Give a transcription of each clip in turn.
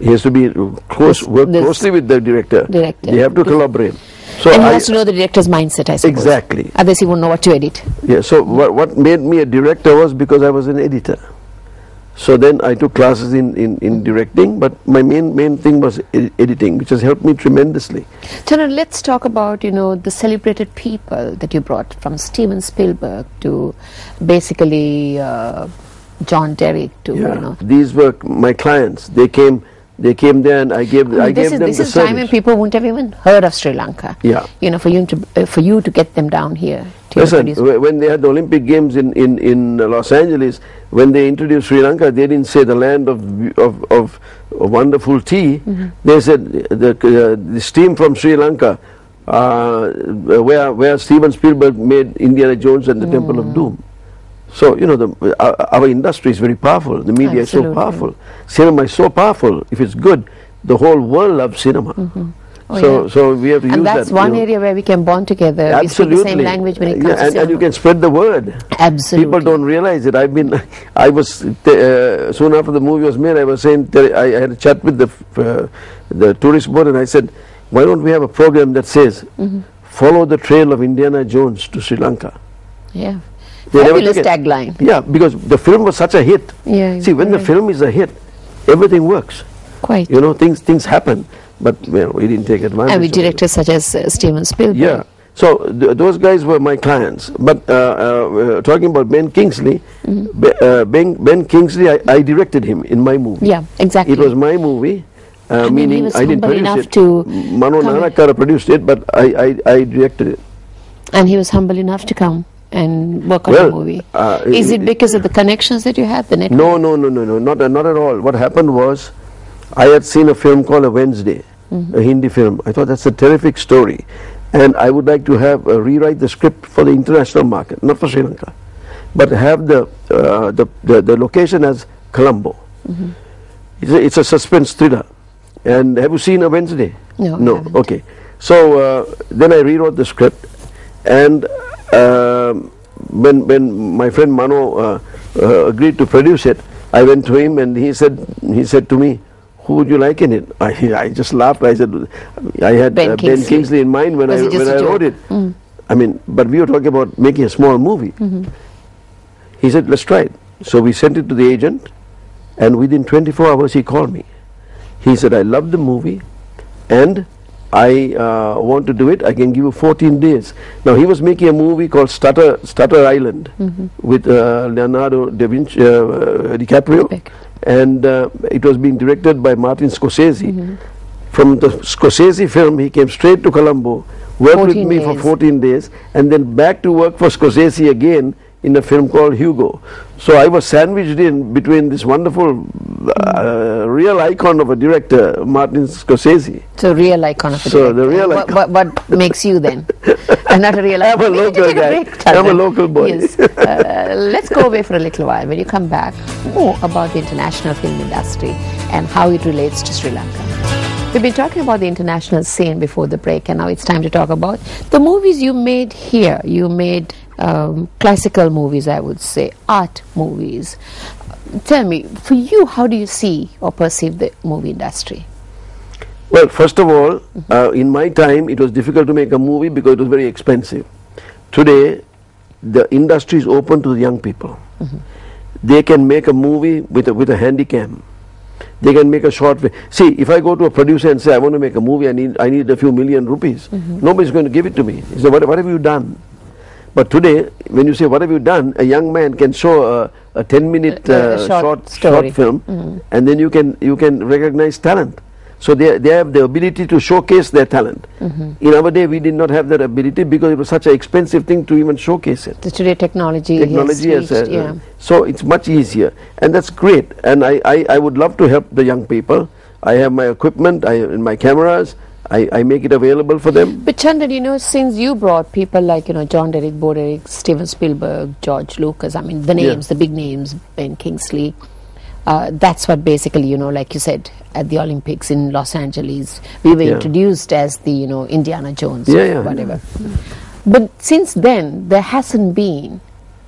He has to be work closely with the director. They have to collaborate. So and he has to know the director's mindset, I suppose. Exactly. Otherwise he won't know what to edit. Yeah, so what made me a director was because I was an editor. So then I took classes in directing, but my main thing was editing, which has helped me tremendously. Chandan, let's talk about, the celebrated people that you brought, from Steven Spielberg to basically John Derek to, These were my clients. They came there, and I gave them the service. This is time when people wouldn't have even heard of Sri Lanka. Yeah. For you to get them down here. Listen, when they had the Olympic Games in Los Angeles, when they introduced Sri Lanka, they didn't say the land of wonderful tea. They said the steam from Sri Lanka, where Steven Spielberg made Indiana Jones and the Temple of Doom. So, our industry is very powerful. The media is so powerful. Cinema is so powerful. If it's good, the whole world loves cinema. So we have to use that. And that's one area where we can bond together. Absolutely. We speak the same language when it comes to cinema. And you can spread the word. Absolutely. People don't realize it. I was soon after the movie was made, I was saying, I had a chat with the tourist board, and I said, why don't we have a program that says, follow the trail of Indiana Jones to Sri Lanka? Yeah. Fabulous tagline. Yeah, because the film was such a hit. Yeah. See, when the film is a hit, everything works. Quite. Things happen. But we didn't take advantage. And with directors such as Steven Spielberg. Yeah. So those guys were my clients. But talking about Ben Kingsley, Ben Kingsley, I directed him in my movie. Yeah, exactly. It was my movie. Meaning I didn't produce it. Mano Nanakara produced it, but I directed it. And he was humble enough to come and work on the movie. Is it because of the connections that you had, the network? No, not at all. What happened was, I had seen a film called A Wednesday, a Hindi film. I thought that's a terrific story, and I would like to have rewrite the script for the international market, not for Sri Lanka, but have the location as Colombo. It's a suspense thriller. And have you seen A Wednesday? No. Okay. So then I rewrote the script, and when my friend Mano agreed to produce it, I went to him, and he said to me, who would you like in it? I just laughed. I said, I had Ben Kingsley in mind when I wrote it. But we were talking about making a small movie. He said, let's try it. So we sent it to the agent, and within 24 hours he called me. He said, I love the movie, and I want to do it. I can give you 14 days. Now, he was making a movie called Stutter Island with Leonardo DiCaprio. And it was being directed by Martin Scorsese. From the Scorsese film, he came straight to Colombo, worked with me for 14 days, and then back to work for Scorsese again in a film called Hugo. So I was sandwiched in between this wonderful real icon of a director, Martin Scorsese. So real icon of a director. So the real icon. What makes you then? Not a real icon. I'm a local guy. I'm a local boy. Yes. Let's go away for a little while. When you come back, more about the international film industry and how it relates to Sri Lanka. We've been talking about the international scene before the break, and now it's time to talk about the movies you made here. You made classical movies, I would say, art movies. Tell me, for you, how do you see or perceive the movie industry? Well, first of all, in my time, it was difficult to make a movie because it was very expensive. Today, the industry is open to the young people. They can make a movie with a handy cam. They can make a short film. See, if I go to a producer and say, I want to make a movie, I need a few million rupees, nobody's going to give it to me. He said, what have you done? But today, when you say, what have you done, a young man can show a 10-minute short film, and then you can recognize talent. So they have the ability to showcase their talent. In our day, we did not have that ability because it was such an expensive thing to even showcase it. So today technology has reached, so it's much easier, and that's great. And I would love to help the young people. I have my equipment, and my cameras. I make it available for them. But Chandan, since you brought people like, John Derek, Bo Derek, Steven Spielberg, George Lucas, the names, the big names, Ben Kingsley, that's what basically, like you said, at the Olympics in Los Angeles, we were introduced as the, Indiana Jones or whatever. But since then, there hasn't been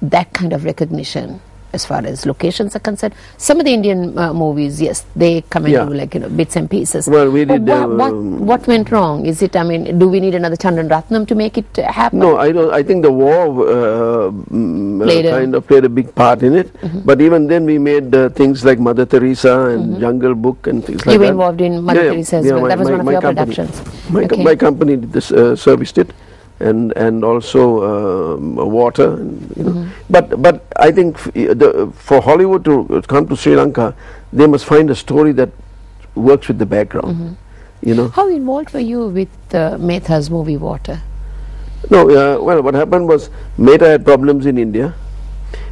that kind of recognition as far as locations are concerned? Some of the Indian movies, yes, they come and do like, you know, bits and pieces. Well, we did. What went wrong? Is it, I mean, do we need another Chandran Ratnam to make it happen? No, I don't. I think the war kind of played a big part in it. But even then, we made things like Mother Teresa and Jungle Book and things like that. You were involved in Mother Teresa as well. That was one of your productions. My company did this, serviced it. And also water, and, you know. But I think for Hollywood to come to Sri Lanka, they must find a story that works with the background. You know. How involved were you with Metha's movie Water? No, well, what happened was Mehta had problems in India,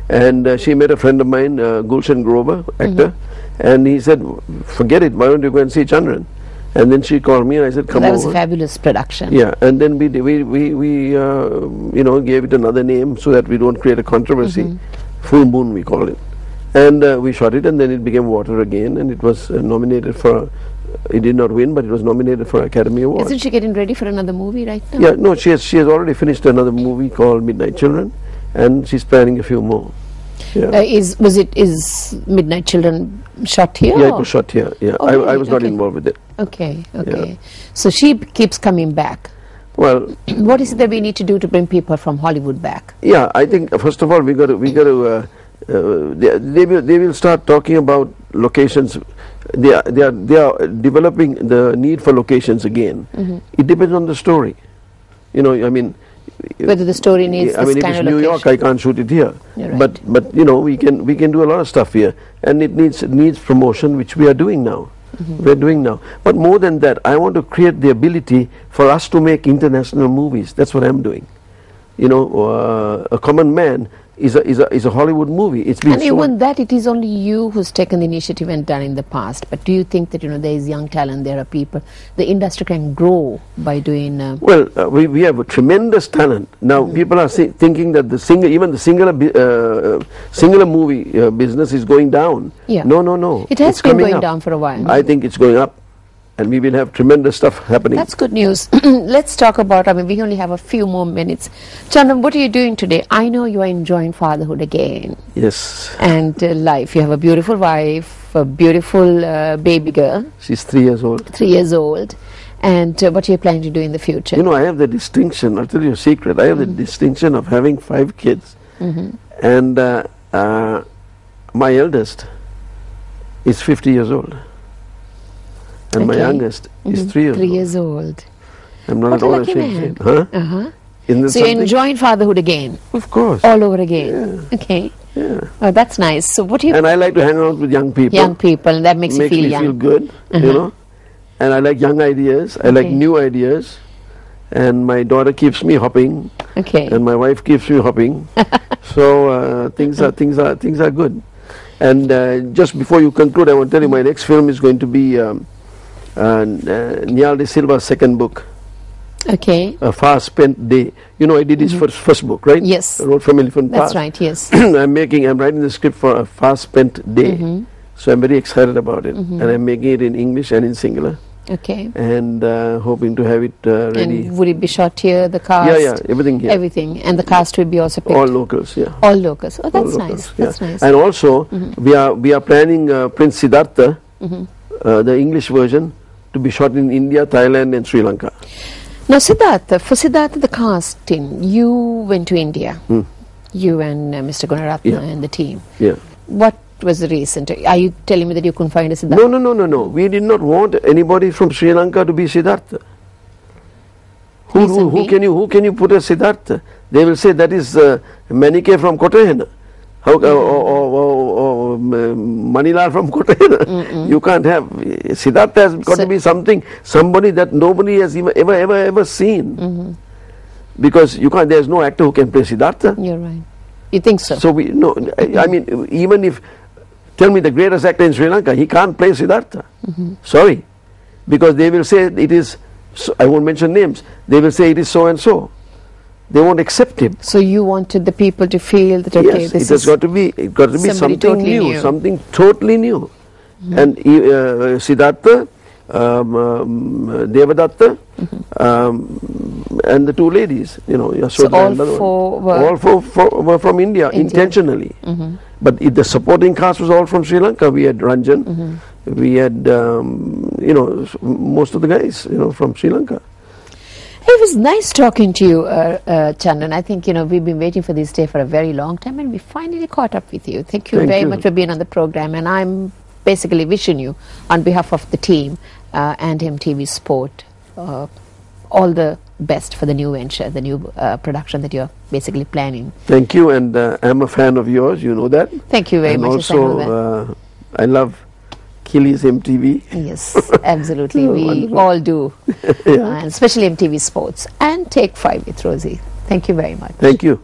and she met a friend of mine, Gulshan Grover, actor, and he said, "Forget it. Why don't you go and see Chandran?" And then she called me and I said, "Come over." That was a fabulous production. Yeah, and then we you know, gave it another name so that we don't create a controversy. Full Moon we call it, and we shot it, and then it became Water again, and it was nominated for. It did not win, but it was nominated for Academy Award. Isn't she getting ready for another movie right now? Yeah, no, she has already finished another movie called Midnight Children, and she's planning a few more. Yeah. Is Midnight Children shot here? Yeah, it was shot here. Yeah, oh, I was not involved with it. Okay, okay. Yeah. So she keeps coming back. Well, what is it that we need to do to bring people from Hollywood back? Yeah, I think first of all we got to they will start talking about locations. They are developing the need for locations again. It depends on the story. You know, I mean, whether the story needs this kind of location. if it's New York, I can't shoot it here. Right. But you know, we can do a lot of stuff here, and it needs promotion, which we are doing now. We're doing now. But more than that, I want to create the ability for us to make international movies. That's what I'm doing. You know, A Common Man is a Hollywood movie. It's been and even that, it is only you who's taken the initiative and done in the past. But do you think that, you know, there is young talent, there are people, the industry can grow by doing? Well, we have a tremendous talent now. People are thinking that the singular movie business is going down. Yeah. No. It has been going down for a while. I think it's going up. And we will have tremendous stuff happening. That's good news. Let's talk about, I mean, we only have a few more minutes. Chandran, what are you doing today? I know you are enjoying fatherhood again. Yes. And life. You have a beautiful wife, a beautiful baby girl. She's 3 years old. 3 years old. And what are you planning to do in the future? You know, I have the distinction, I'll tell you a secret, I have the distinction of having 5 kids. And my eldest is 50 years old. And my youngest is 3 years old. 3 years old. I'm not at all ashamed. Huh? So you're enjoying fatherhood again? Of course. All over again? Yeah. Okay. Yeah. Oh, that's nice. So what do you... And I like to hang out with young people. Young people, that makes you feel young. Makes me feel good, you know. And I like young ideas. I like new ideas. And my daughter keeps me hopping. Okay. And my wife keeps me hopping. So things are good. And just before you conclude, I want to tell you my next film is going to be Niall de Silva's second book. Okay. A Far Spent Day. You know, I did his first book, right? Yes. I wrote from Elephant Pass. That's right, yes. I'm writing the script for A Far Spent Day. So I'm very excited about it. And I'm making it in English and in singular. Okay. And hoping to have it ready. And would it be shot here, the cast? Yeah, everything here. Everything. And the cast will be also picked? All locals, yeah. All locals. Oh, that's nice. That's nice. And also, we are planning Prince Siddhartha, the English version, to be shot in India, Thailand and Sri Lanka. Now for Siddhartha, the casting, you went to India. You and Mr. Gunaratna and the team. Yeah. What was the reason? Are you telling me that you couldn't find a Siddhartha? No. We did not want anybody from Sri Lanka to be Siddhartha. Who can you put as Siddhartha? They will say that is Manike from Kotahena. Or Manilal from Kotahena. You can't have. Siddhartha has got to be somebody that nobody has ever seen. Because you can't. There's no actor who can play Siddhartha. You're right. You think so? So I mean, even if tell me the greatest actor in Sri Lanka, he can't play Siddhartha. Sorry, because they will say it is. I won't mention names. They will say it is so and so. They won't accept him. So you wanted the people to feel that okay, yes, this it has got to be something totally new, something totally new. And Siddhartha, Devadatta, and the 2 ladies, you know, Yashoda so all four were from India. Intentionally. But the supporting cast was all from Sri Lanka. We had Ranjan, we had most of the guys from Sri Lanka. It was nice talking to you, Chandan. I think we've been waiting for this day for a very long time, and we finally caught up with you. Thank you very much for being on the program, and I'm basically wishing you, on behalf of the team and MTV Sport, all the best for the new venture, the new production that you're basically planning. Thank you, and I'm a fan of yours, you know that. Thank you very much. Also, I love Killy's MTV. Yes, absolutely. We all do, and especially MTV Sports. And Take 5 with Rosie. Thank you very much. Thank you.